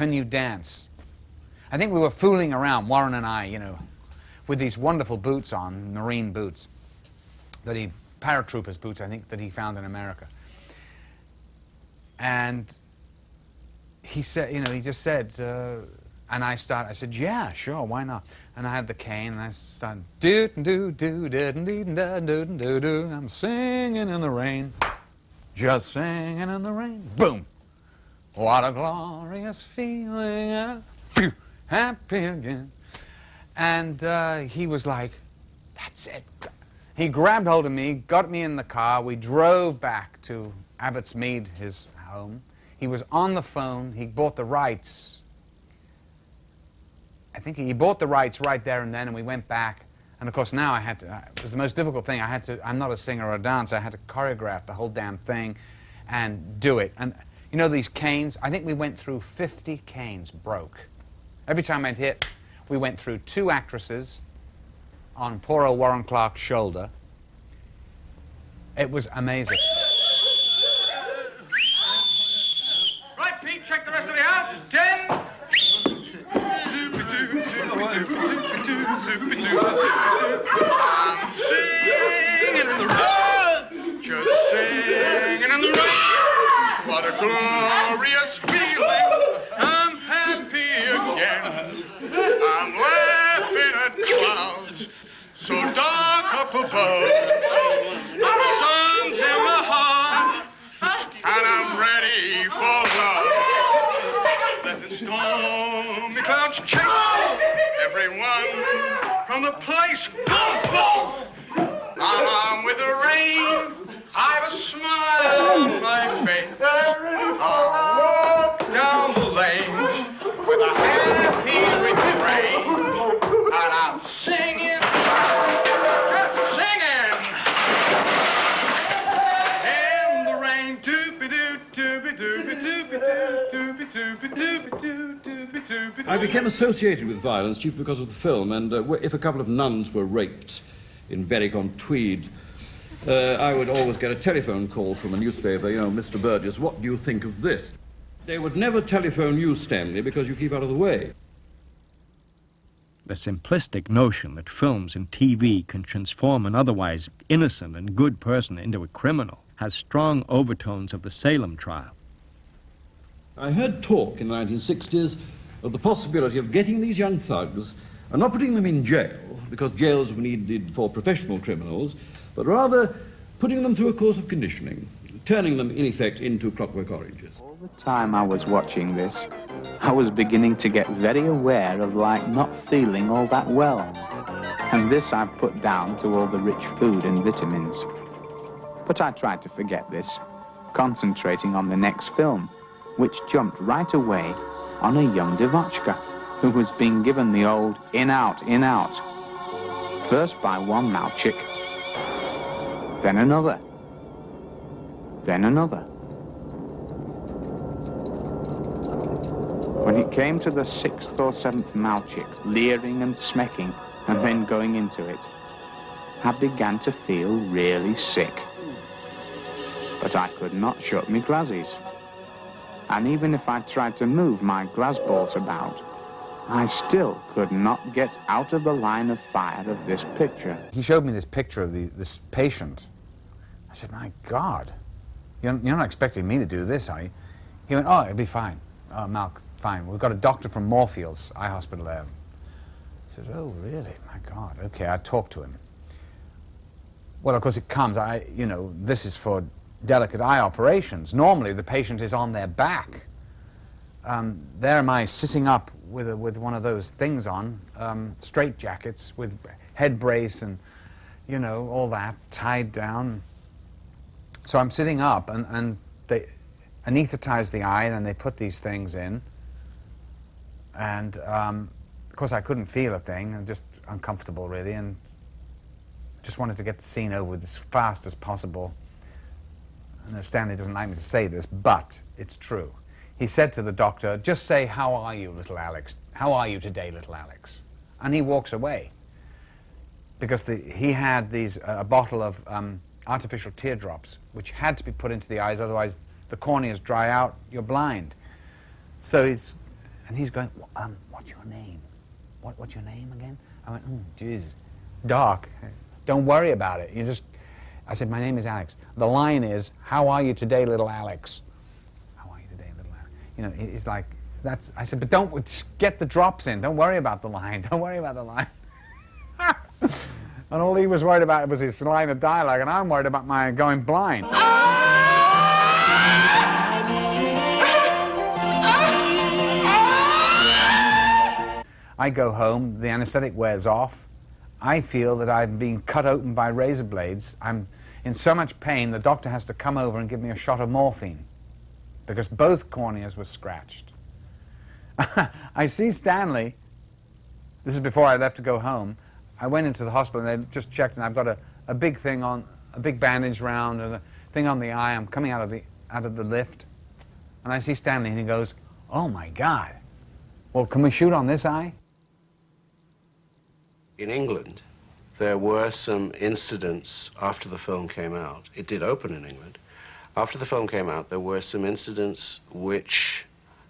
can you dance? I think we were fooling around, Warren and I, you know, with these wonderful boots on, marine boots, paratroopers boots, I think, that he found in America. And he said, you know, he just said, and I said, yeah, sure, why not? And I had the cane, and I started, do-do-do-do-do-do-do-do-do-do. I'm singing in the rain, just singing in the rain. Boom! What a glorious feeling, happy again. And he was like, that's it. He grabbed hold of me, got me in the car. We drove back to Abbott's Mead, his home. He was on the phone. He bought the rights. I think he bought the rights right there and then, and we went back. And of course now I had to, it was the most difficult thing. I'm not a singer or a dancer. I had to choreograph the whole damn thing and do it. And you know these canes? I think we went through 50 canes broke. Every time I'd hit, we went through 2 actresses on poor old Warren Clark's shoulder. It was amazing. Right, Pete, check the rest of the house. 10. I'm singing in the rain, just singing in the rain. What a glorious feeling. I'm happy again. I'm laughing at clouds so dark up above. Sun's in my heart, and I'm ready for love. Let the stormy clouds chase everyone from the place. I'm on with the rain. I've a smile on my face. I'll walk down the lane with a happy refrain, and I'm singing, just singing in the rain. I became associated with violence chiefly because of the film, and if a couple of nuns were raped in Berwick-on-Tweed, I would always get a telephone call from a newspaper, you know, Mr. Burgess, what do you think of this? They would never telephone you, Stanley, because you keep out of the way. The simplistic notion that films and TV can transform an otherwise innocent and good person into a criminal has strong overtones of the Salem trial. I heard talk in the 1960s of the possibility of getting these young thugs and not putting them in jail, because jails were needed for professional criminals, but rather putting them through a course of conditioning, turning them, in effect, into clockwork oranges. All the time I was watching this, I was beginning to get very aware of, like, not feeling all that well. And this I've put down to all the rich food and vitamins. But I tried to forget this, concentrating on the next film, which jumped right away on a young Devotchka, who was being given the old in-out, in-out. First by one Malchik, then another, then another. When it came to the 6th or 7th Malchik, leering and smecking, and then going into it, I began to feel really sick. But I could not shut my glasses. And even if I tried to move my glass balls about, I still could not get out of the line of fire of this picture. He showed me this picture of this patient. I said, my God, you're not expecting me to do this, are you? He went, oh, it'll be fine. Malk, fine. We've got a doctor from Moorfields Eye Hospital there. I said, oh, really? My God. Okay, I talked to him. Well, of course, it comes, you know, this is for delicate eye operations. Normally, the patient is on their back. There am I sitting up with one of those things on, straight jackets with head brace and, you know, all that, tied down. So I'm sitting up, and they anesthetize the eye, and then they put these things in. And, of course, I couldn't feel a thing. I'm just uncomfortable, really, and just wanted to get the scene over with as fast as possible. I know Stanley doesn't like me to say this, but it's true. He said to the doctor, just say, how are you, little Alex? How are you today, little Alex? And he walks away. Because he had a bottle of artificial teardrops, which had to be put into the eyes, otherwise the corneas dry out, you're blind. So And he's going, what's your name? What's your name again? I went, Jesus, Doc, don't worry about it. I said, my name is Alex. The line is, how are you today, little Alex? How are you today, little Alex? You know, it's like, I said, but don't, just get the drops in. Don't worry about the line. Don't worry about the line. And all he was worried about was his line of dialogue, and I'm worried about my going blind. I go home, the anesthetic wears off. I feel that I'm being cut open by razor blades. I'm in so much pain, the doctor has to come over and give me a shot of morphine because both corneas were scratched. I see Stanley. This is before I left to go home. I went into the hospital and they just checked, and I've got a big thing on, a big bandage round and a thing on the eye. I'm coming out of the lift, and I see Stanley, and he goes, "Oh my God! Well, can we shoot on this eye?" In England, there were some incidents after the film came out. It did open in England. After the film came out, there were some incidents which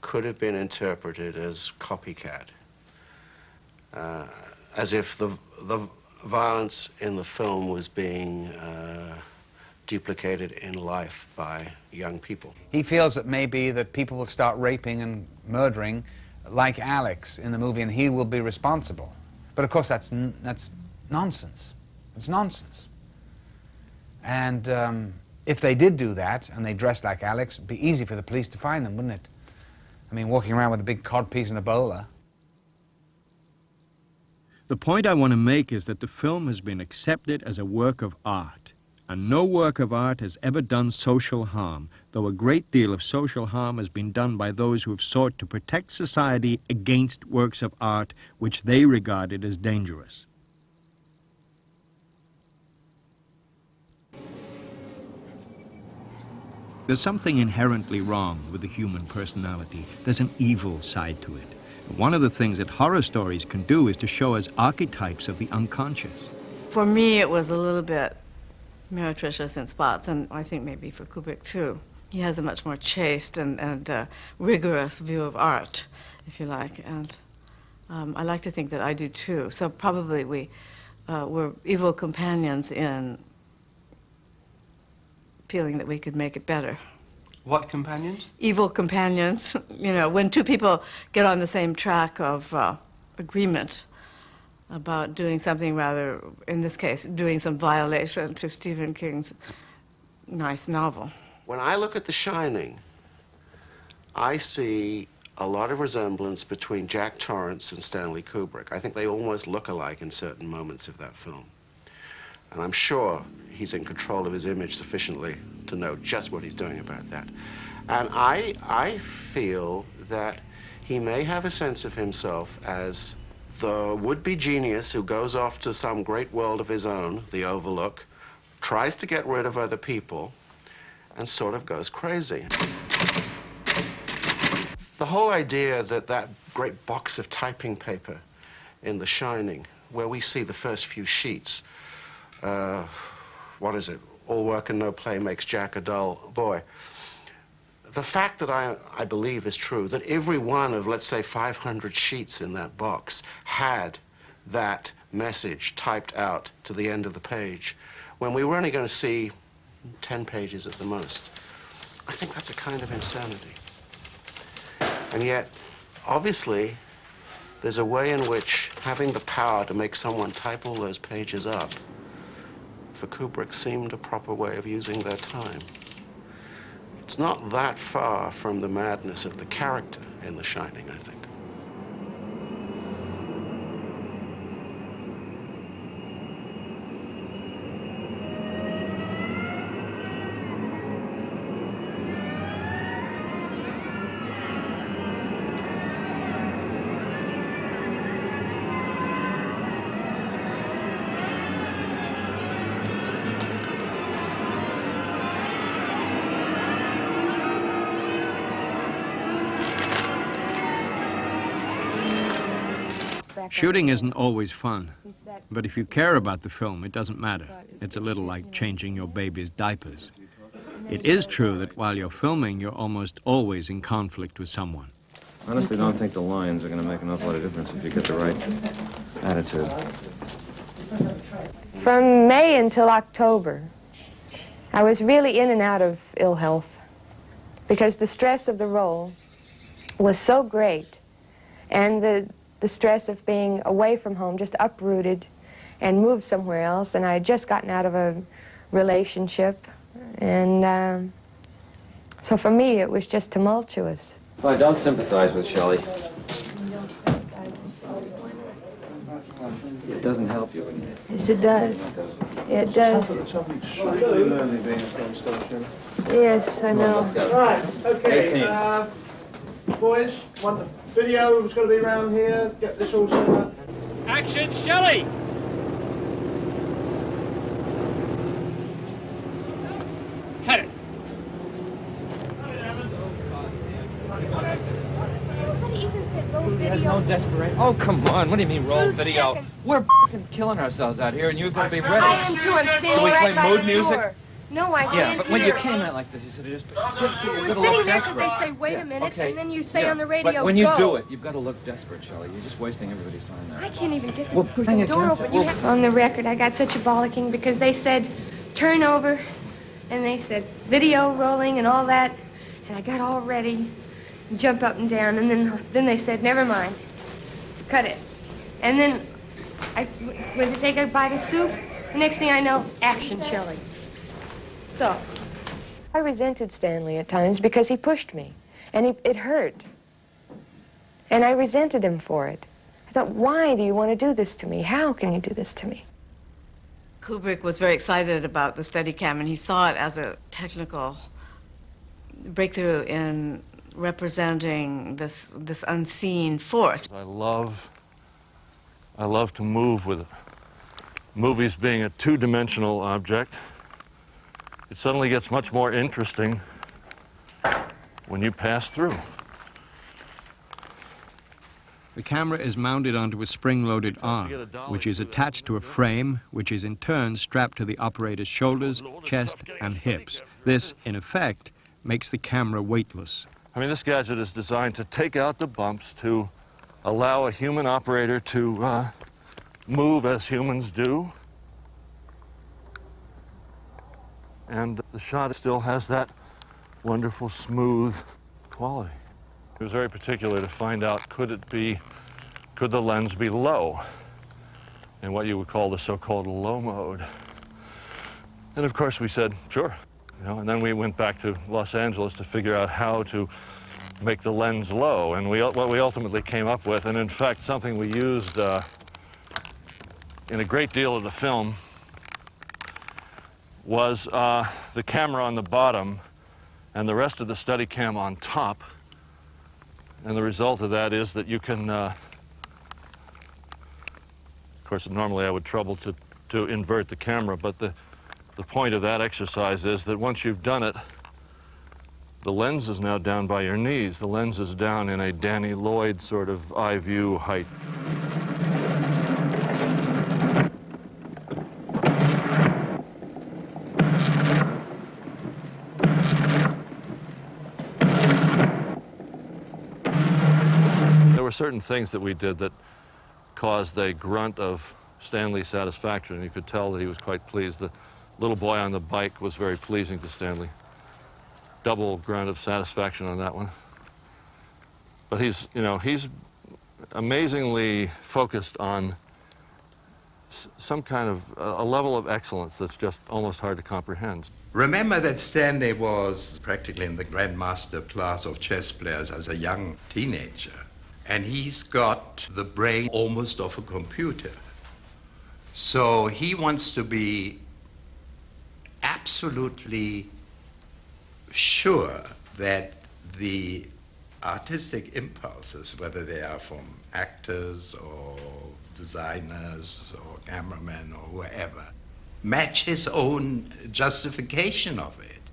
could have been interpreted as copycat, as if the violence in the film was being duplicated in life by young people. He feels that maybe that people will start raping and murdering like Alex in the movie, and he will be responsible. But of course, that's nonsense. It's nonsense. And if they did do that, and they dressed like Alex, it'd be easy for the police to find them, wouldn't it? I mean, walking around with a big codpiece and a bowler. The point I want to make is that the film has been accepted as a work of art, and no work of art has ever done social harm, though a great deal of social harm has been done by those who have sought to protect society against works of art which they regarded as dangerous. There's something inherently wrong with the human personality. There's an evil side to it. One of the things that horror stories can do is to show us archetypes of the unconscious. For me, it was a little bit meretricious in spots, and I think maybe for Kubrick too. He has a much more chaste and rigorous view of art, if you like, and I like to think that I do too. So probably we were evil companions in feeling that we could make it better. What companions? Evil companions. You know, when two people get on the same track of agreement about doing something rather, in this case, doing some violation to Stephen King's nice novel. When I look at The Shining, I see a lot of resemblance between Jack Torrance and Stanley Kubrick. I think they almost look alike in certain moments of that film. And I'm sure he's in control of his image sufficiently to know just what he's doing about that. And I feel that he may have a sense of himself as the would-be genius who goes off to some great world of his own, the Overlook, tries to get rid of other people, and sort of goes crazy. The whole idea that that great box of typing paper in The Shining, where we see the first few sheets, what is it? All work and no play makes Jack a dull boy. The fact that I believe is true, that every one of, let's say, 500 sheets in that box had that message typed out to the end of the page, when we were only going to see 10 pages at the most. I think that's a kind of insanity. And yet, obviously, there's a way in which having the power to make someone type all those pages up, for Kubrick, seemed a proper way of using their time. It's not that far from the madness of the character in The Shining, I think. Shooting isn't always fun, but if you care about the film, it doesn't matter. It's a little like changing your baby's diapers. It is true that while you're filming, you're almost always in conflict with someone. honestly don't think the lines are going to make an awful lot of difference if you get the right attitude. From May until October, I was really in and out of ill health because the stress of the role was so great, and the stress of being away from home, just uprooted and moved somewhere else, and I had just gotten out of a relationship, and so for me it was just tumultuous. Well, I don't sympathize with Shelley. It doesn't help you. Yes, it does. It does. Yes, I know. Right, okay. Boys, want the video was going to be around here. Get this all set up. Action, Shelley! Cut it. There's no desperation. Oh, come on. What do you mean roll video? Seconds. We're f***ing killing ourselves out here, and you've got to be ready. I am too. I'm standing So we right play by mood the music? door. No, I can't Yeah, but when you hear. came out like this, you said just... We're sitting there because they say, wait a minute, okay. and then you say on the radio, But when you go. do it, you've got to look desperate, Shelley. You're just wasting everybody's time now. I can't even get Well, this bring it door down. open. You have... On the record, I got such a bollocking because they said, turn over, and they said, video rolling and all that, and I got all ready, jumped up and down, and then they said, never mind, cut it. And then I went to take a bite of soup. The next thing I know, action, Shelley. So, I resented Stanley at times because he pushed me, and it hurt. And I resented him for it. I thought, why do you want to do this to me? How can you do this to me? Kubrick was very excited about the Steadicam, and he saw it as a technical breakthrough in representing this unseen force. I love to move with it. Movies being a two-dimensional object, it suddenly gets much more interesting when you pass through. The camera is mounted onto a spring-loaded arm, which is attached to a frame, which is in turn strapped to the operator's shoulders, chest, and hips. This, in effect, makes the camera weightless. I mean, this gadget is designed to take out the bumps, to allow a human operator to move as humans do. And the shot still has that wonderful, smooth quality. It was very particular to find out, could the lens be low in what you would call the so-called low mode? And of course we said, sure. You know, and then we went back to Los Angeles to figure out how to make the lens low. And what we ultimately came up with, and in fact something we used in a great deal of the film, was the camera on the bottom and the rest of the Steadicam on top. And the result of that is that you can, of course, normally I would trouble to invert the camera, but the point of that exercise is that once you've done it, the lens is now down by your knees. The lens is down in a Danny Lloyd sort of eye view height. There were certain things that we did that caused a grunt of Stanley's satisfaction. You could tell that he was quite pleased. The little boy on the bike was very pleasing to Stanley. Double grunt of satisfaction on that one. But he's amazingly focused on some kind of a level of excellence that's just almost hard to comprehend. Remember that Stanley was practically in the grandmaster class of chess players as a young teenager. And he's got the brain almost of a computer. So he wants to be absolutely sure that the artistic impulses, whether they are from actors or designers or cameramen or whoever, match his own justification of it.